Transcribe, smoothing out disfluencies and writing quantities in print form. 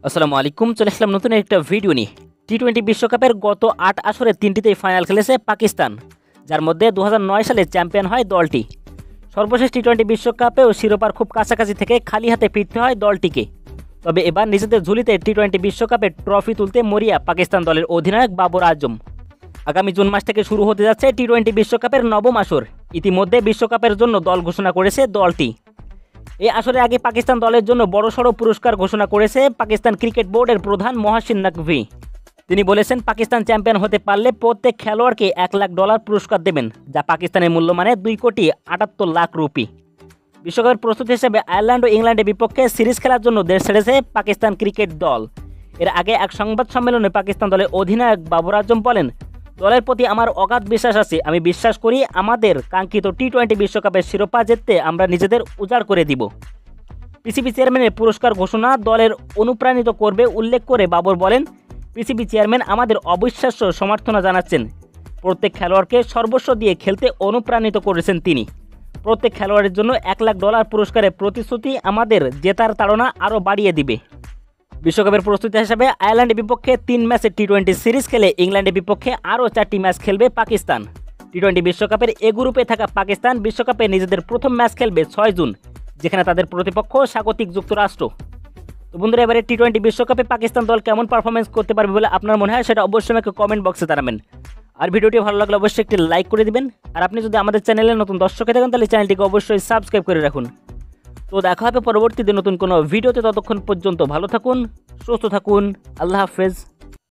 আসসালামু আলাইকুম। চলে আসলাম নতুন একটা ভিডিও নিয়ে। টি-20 বিশ্বকাপের গত ৮ আসরে ৩টিতেই ফাইনাল খেলেছে পাকিস্তান, যার মধ্যে ২০০৯ সালে চ্যাম্পিয়ন হয় দলটি। সর্বশেষ টি-20 বিশ্বকাপেও শিরোপার খুব কাছাকাছি থেকে খালি হাতে ফিরতে হয় দলটিকে। তবে এবার নিজেদের ঝুলিতে টি-20 বিশ্বকাপের ট্রফি তুলতে মরিয়া পাকিস্তান দলের অধিনায়ক বাবর আজম। আগামী জুন মাস থেকে শুরু হতে যাচ্ছে টি-20 বিশ্বকাপের নবম আসর। ইতিমধ্যে বিশ্বকাপের জন্য দল ঘোষণা করেছে দলটি। এই আসরে আগে পাকিস্তান দলের জন্য বড়সড় পুরস্কার ঘোষণা করেছে পাকিস্তান ক্রিকেট বোর্ডের প্রধান মহাসিন নাকভি। তিনি বলেছেন, পাকিস্তান চ্যাম্পিয়ন হতে পারলে প্রত্যেক খেলোয়াড়কে $1,00,000 পুরস্কার দেবেন, যা পাকিস্তানের মূল্য মানে 2,78,00,000 রুপি। বিশ্বকাপের প্রস্তুতি হিসেবে আয়ারল্যান্ড ও ইংল্যান্ডের বিপক্ষে সিরিজ খেলার জন্য দেশ ছেড়েছে পাকিস্তান ক্রিকেট দল। এর আগে এক সংবাদ সম্মেলনে পাকিস্তান দলের অধিনায়ক বাবর আজম বলেন, দলের প্রতি আমার অগাধ বিশ্বাস আছে। আমি বিশ্বাস করি আমাদের কাঙ্ক্ষিত টি-20 বিশ্বকাপের শিরোপা জিততে আমরা নিজেদের উজাড় করে দিব। পিসিবি চেয়ারম্যানের পুরস্কার ঘোষণা দলের অনুপ্রাণিত করবে উল্লেখ করে বাবর বলেন, পিসিবি চেয়ারম্যান আমাদের অবিশ্বাস্য সমর্থনা জানাচ্ছেন। প্রত্যেক খেলোয়াড়কে সর্বস্ব দিয়ে খেলতে অনুপ্রাণিত করেছেন তিনি। প্রত্যেক খেলোয়াড়ের জন্য $1,00,000 পুরস্কারের প্রতিশ্রুতি আমাদের জেতার তাড়না আরও বাড়িয়ে দিবে। বিশ্বকাপের প্রস্তুতি হিসাবে আয়ারল্যান্ডের বিপক্ষে 3 ম্যাচের টি-20 সিরিজ খেলে ইংল্যান্ডের বিপক্ষে আরও 4টি ম্যাচ খেলবে পাকিস্তান। টি-20 বিশ্বকাপের এ গ্রুপে থাকা পাকিস্তান বিশ্বকাপে নিজেদের প্রথম ম্যাচ খেলবে 6 জুন, যেখানে তাদের প্রতিপক্ষ স্বাগতিক যুক্তরাষ্ট্র। তো বন্ধুরা, এবারে টি-20 বিশ্বকাপে পাকিস্তান দল কেমন পারফরমেন্স করতে পারবে বলে আপনার মনে হয়, সেটা অবশ্যই আমাকে কমেন্ট বক্সে জানাবেন। আর ভিডিওটি ভালো লাগলে অবশ্যই একটি লাইক করে দিবেন। আর আপনি যদি আমাদের চ্যানেলে নতুন দর্শক হয়ে থাকেন, তাহলে চ্যানেলটিকে অবশ্যই সাবস্ক্রাইব করে রাখুন। তো দেখা হবে পরবর্তীতে নতুন কোনো ভিডিওতে। ততক্ষণ পর্যন্ত ভালো থাকুন, সুস্থ থাকুন। আল্লাহ হাফেজ।